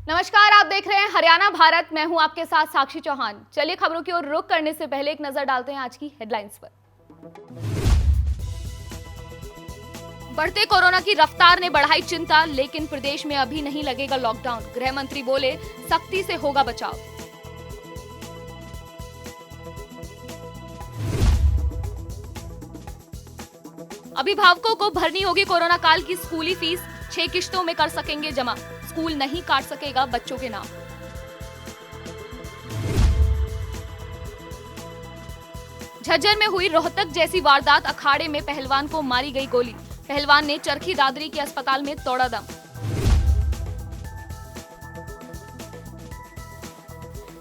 नमस्कार, आप देख रहे हैं हरियाणा भारत। मैं हूं आपके साथ साक्षी चौहान। चलिए खबरों की ओर रुख करने से पहले एक नजर डालते हैं आज की हेडलाइंस पर। बढ़ते कोरोना की रफ्तार ने बढ़ाई चिंता, लेकिन प्रदेश में अभी नहीं लगेगा लॉकडाउन। गृह मंत्री बोले, सख्ती से होगा बचाव। अभिभावकों को भरनी होगी कोरोना काल की स्कूली फीस, 6 किश्तों में कर सकेंगे जमा। स्कूल नहीं काट सकेगा बच्चों के नाम। झज्जर में हुई रोहतक जैसी वारदात, अखाड़े में पहलवान को मारी गई गोली। पहलवान ने चरखी दादरी के अस्पताल में तोड़ा दम।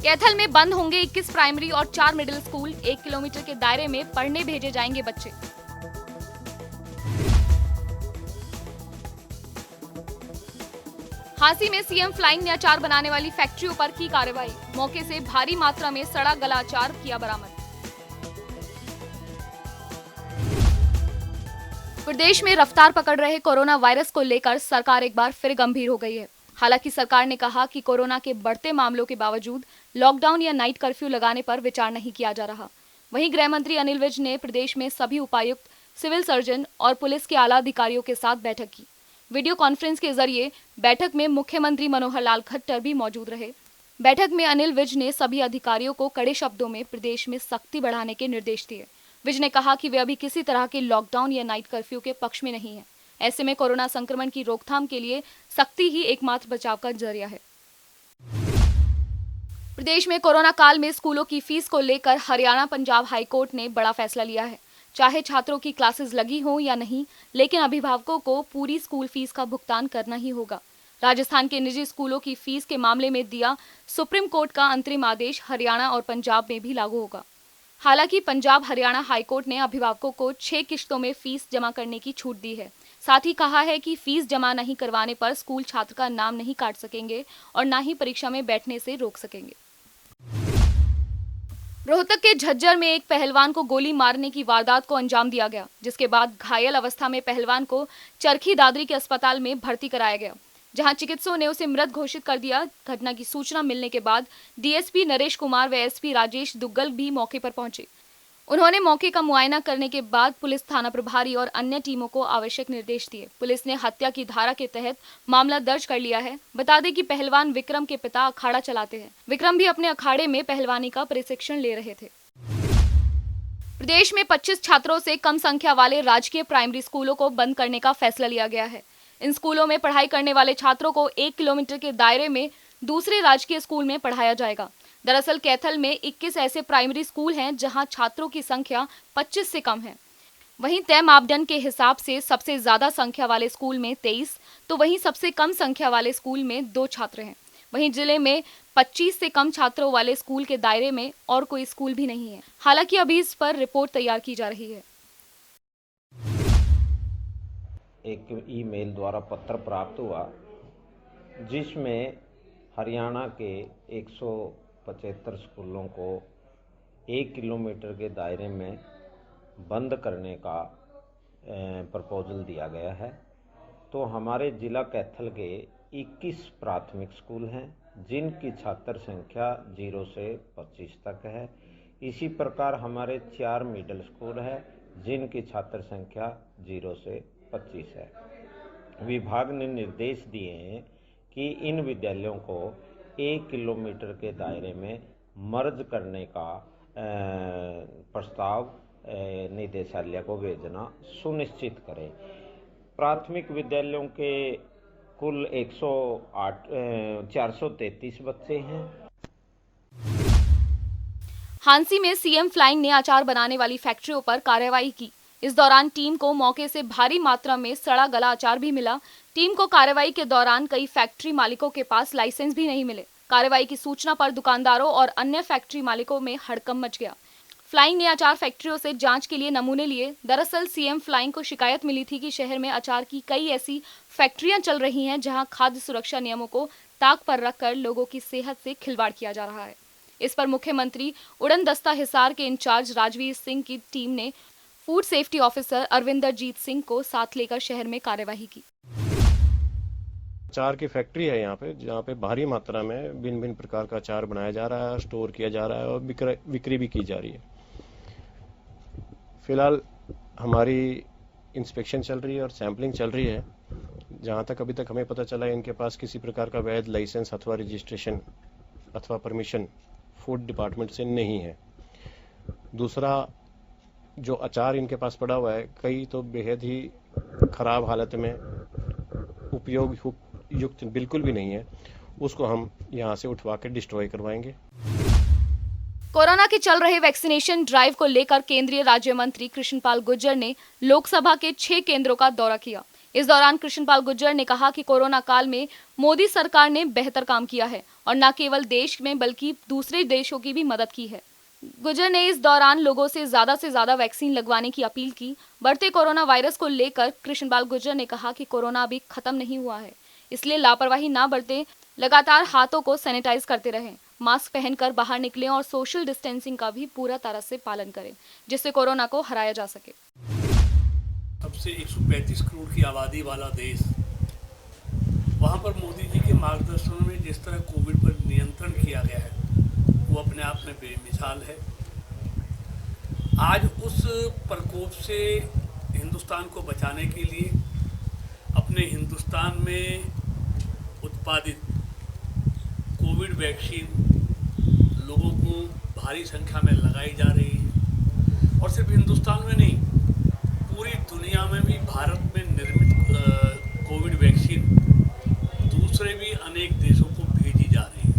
कैथल में बंद होंगे 21 प्राइमरी और 4 मिडिल स्कूल। 1 किलोमीटर के दायरे में पढ़ने भेजे जाएंगे बच्चे। हांसी में सीएम फ्लाइंग ने अचार बनाने वाली फैक्ट्रियों पर की कार्रवाई। मौके से भारी मात्रा में सड़ा गला अचार किया बरामद। प्रदेश में रफ्तार पकड़ रहे कोरोना वायरस को लेकर सरकार एक बार फिर गंभीर हो गई है। हालांकि सरकार ने कहा कि कोरोना के बढ़ते मामलों के बावजूद लॉकडाउन या नाइट कर्फ्यू लगाने पर विचार नहीं किया जा रहा। वहीं गृह मंत्री अनिल विज ने प्रदेश में सभी उपायुक्त, सिविल सर्जन और पुलिस के आला अधिकारियों के साथ बैठक की। वीडियो कॉन्फ्रेंस के जरिए बैठक में मुख्यमंत्री मनोहर लाल खट्टर भी मौजूद रहे। बैठक में अनिल विज ने सभी अधिकारियों को कड़े शब्दों में प्रदेश में सख्ती बढ़ाने के निर्देश दिए। विज ने कहा कि वे अभी किसी तरह के लॉकडाउन या नाइट कर्फ्यू के पक्ष में नहीं है। ऐसे में कोरोना संक्रमण की रोकथाम के लिए सख्ती ही एकमात्र बचाव का जरिया है। प्रदेश में कोरोना काल में स्कूलों की फीस को लेकर हरियाणा पंजाब हाईकोर्ट ने बड़ा फैसला लिया है। चाहे छात्रों की क्लासेस लगी हो या नहीं, लेकिन अभिभावकों को पूरी स्कूल फीस का भुगतान करना ही होगा। राजस्थान के निजी स्कूलों की फीस के मामले में दिया सुप्रीम कोर्ट का अंतरिम आदेश हरियाणा और पंजाब में भी लागू होगा। हालांकि पंजाब हरियाणा हाईकोर्ट ने अभिभावकों को 6 किश्तों में फीस जमा करने की छूट दी है। साथ ही कहा है कि फीस जमा नहीं करवाने पर स्कूल छात्र का नाम नहीं काट सकेंगे और न ही परीक्षा में बैठने से रोक सकेंगे। रोहतक के झज्जर में एक पहलवान को गोली मारने की वारदात को अंजाम दिया गया, जिसके बाद घायल अवस्था में पहलवान को चरखी दादरी के अस्पताल में भर्ती कराया गया, जहां चिकित्सकों ने उसे मृत घोषित कर दिया। घटना की सूचना मिलने के बाद डीएसपी नरेश कुमार व एसपी राजेश दुग्गल भी मौके पर पहुंचे। उन्होंने मौके का मुआयना करने के बाद पुलिस थाना प्रभारी और अन्य टीमों को आवश्यक निर्देश दिए। पुलिस ने हत्या की धारा के तहत मामला दर्ज कर लिया है। बता दें कि पहलवान विक्रम के पिता अखाड़ा चलाते हैं। विक्रम भी अपने अखाड़े में पहलवानी का प्रशिक्षण ले रहे थे। प्रदेश में 25 छात्रों से कम संख्या वाले राजकीय प्राइमरी स्कूलों को बंद करने का फैसला लिया गया है। इन स्कूलों में पढ़ाई करने वाले छात्रों को 1 किलोमीटर के दायरे में दूसरे राजकीय स्कूल में पढ़ाया जाएगा। दरअसल कैथल में 21 ऐसे प्राइमरी स्कूल हैं जहां छात्रों की संख्या 25 से कम है। वहीं तय मापदंड के हिसाब से सबसे ज्यादा संख्या वाले स्कूल में 23, तो वहीं सबसे कम संख्या वाले स्कूल में 2 छात्र हैं। वहीं जिले में 25 से कम छात्रों वाले स्कूल के दायरे में और कोई स्कूल भी नहीं है। हालांकि अभी इस पर रिपोर्ट तैयार की जा रही है। एक ईमेल द्वारा पत्र प्राप्त हुआ जिसमें हरियाणा के 175 स्कूलों को 1 किलोमीटर के दायरे में बंद करने का प्रपोजल दिया गया है। तो हमारे ज़िला कैथल के 21 प्राथमिक स्कूल हैं जिनकी छात्र संख्या 0 से 25 तक है। इसी प्रकार हमारे 4 मिडिल स्कूल है जिनकी छात्र संख्या 0 से 25 है। विभाग ने निर्देश दिए हैं कि इन विद्यालयों को 1 किलोमीटर के दायरे में मर्ज करने का प्रस्ताव निदेशालय को भेजना सुनिश्चित करें। प्राथमिक विद्यालयों के कुल 433 बच्चे हैं। हांसी में सीएम फ्लाइंग ने अचार बनाने वाली फैक्ट्रियों पर कार्रवाई की। इस दौरान टीम को मौके से भारी मात्रा में सड़ा गला अचार भी मिला। टीम को कार्रवाई के दौरान कई फैक्ट्री मालिकों के पास लाइसेंस भी नहीं मिले। कार्रवाई की सूचना पर दुकानदारों और अन्य फैक्ट्री मालिकों में हड़कंप मच गया। फ्लाइंग ने अचार फैक्ट्रियों से जांच के लिए नमूने लिए। दरअसल सीएम फ्लाइंग को शिकायत मिली थी कि शहर में अचार की कई ऐसी फैक्ट्रियां चल रही हैं जहां खाद्य सुरक्षा नियमों को ताक पर रखकर लोगों की सेहत से खिलवाड़ किया जा रहा है। इस पर मुख्यमंत्री उड़न दस्ता हिसार के इंचार्ज राजवीर सिंह की टीम ने फूड सेफ्टी ऑफिसर अरविंदरजीत सिंह को साथ लेकर शहर में कार्यवाही की। अचार की फैक्ट्री है यहाँ पे, जहाँ पे भारी मात्रा में भिन्न भिन्न प्रकार का अचार बनाया जा रहा है, स्टोर किया जा रहा है और बिक्री भी की जा रही है। फिलहाल हमारी इंस्पेक्शन चल रही है और सैंपलिंग चल रही है। जहाँ तक अभी तक हमें पता चला है, इनके पास किसी प्रकार का वैध लाइसेंस अथवा रजिस्ट्रेशन अथवा परमिशन फूड डिपार्टमेंट से नहीं है। दूसरा, जो अचार इनके पास पड़ा हुआ है, कई तो बेहद ही खराब हालत में, उपयोग युक्त बिल्कुल भी नहीं है, उसको हम यहाँ से उठवा के डिस्ट्रॉय करवाएंगे। कोरोना के चल रहे वैक्सीनेशन ड्राइव को लेकर केंद्रीय राज्य मंत्री कृष्णपाल गुर्जर ने लोकसभा के 6 केंद्रों का दौरा किया। इस दौरान कृष्णपाल गुर्जर ने कहा कि कोरोना काल में मोदी सरकार ने बेहतर काम किया है और न केवल देश में बल्कि दूसरे देशों की भी मदद की है। गुर्जर ने इस दौरान लोगों से ज्यादा वैक्सीन लगवाने की अपील की। बढ़ते कोरोना वायरस को लेकर कृष्णपाल गुर्जर ने कहा कि कोरोना अभी खत्म नहीं हुआ है, इसलिए लापरवाही ना बरतें, लगातार हाथों को सैनिटाइज करते रहें, मास्क पहनकर बाहर निकलें और सोशल डिस्टेंसिंग का भी पूरा तरह से पालन करें, जिससे कोरोना को हराया जा सके। सबसे 135 करोड़ की आबादी वाला देश, वहाँ पर मोदी जी के मार्गदर्शन में जिस तरह कोविड पर नियंत्रण किया गया है, वो अपने आप में बेमिसाल है। आज उस प्रकोप से हिंदुस्तान को बचाने के लिए अपने हिंदुस्तान में उत्पादित कोविड वैक्सीन लोगों को भारी संख्या में लगाई जा रही है। और सिर्फ हिंदुस्तान में नहीं, पूरी दुनिया में भी भारत में निर्मित कोविड वैक्सीन दूसरे भी अनेक देशों को भेजी जा रही है।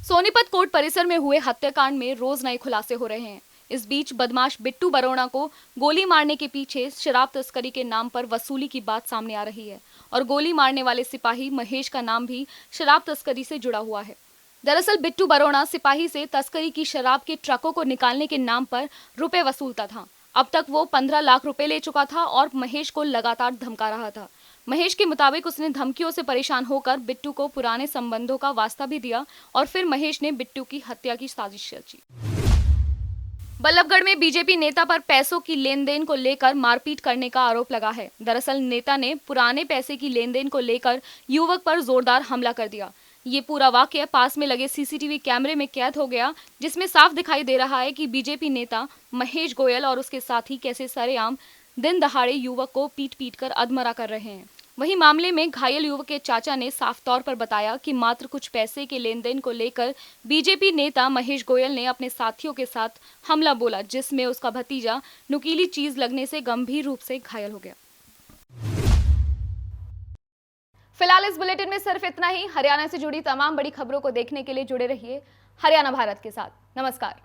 सोनीपत कोर्ट परिसर में हुए हत्याकांड में रोज नए खुलासे हो रहे हैं। इस बीच बदमाश बिट्टू बरोड़ा को गोली मारने के पीछे शराब तस्करी के नाम पर वसूली की बात सामने आ रही है और गोली मारने वाले सिपाही महेश का नाम भी शराब तस्करी से जुड़ा हुआ है। दरअसल बिट्टू बरोड़ा सिपाही से तस्करी की शराब के ट्रकों को निकालने के नाम पर रुपए वसूलता था। अब तक वो 15 लाख रुपए ले चुका था और महेश को लगातार धमका रहा था। महेश के मुताबिक उसने धमकियों से परेशान होकर बिट्टू को पुराने संबंधों का वास्ता भी दिया और फिर महेश ने बिट्टू की हत्या की साजिश रची। बल्लभगढ़ में बीजेपी नेता पर पैसों की लेन देन को लेकर मारपीट करने का आरोप लगा है। दरअसल नेता ने पुराने पैसे की लेन देन को लेकर युवक पर जोरदार हमला कर दिया। ये पूरा वाकया पास में लगे सीसीटीवी कैमरे में कैद हो गया, जिसमें साफ दिखाई दे रहा है कि बीजेपी नेता महेश गोयल और उसके साथी कैसे सरेआम दिन दहाड़े युवक को पीट कर अधमरा कर रहे हैं। वहीं मामले में घायल युवक के चाचा ने साफ तौर पर बताया कि मात्र कुछ पैसे के लेन देन को लेकर बीजेपी नेता महेश गोयल ने अपने साथियों के साथ हमला बोला, जिसमें उसका भतीजा नुकीली चीज लगने से गंभीर रूप से घायल हो गया। फिलहाल इस बुलेटिन में सिर्फ इतना ही। हरियाणा से जुड़ी तमाम बड़ी खबरों को देखने के लिए जुड़े रहिए हरियाणा भारत के साथ। नमस्कार।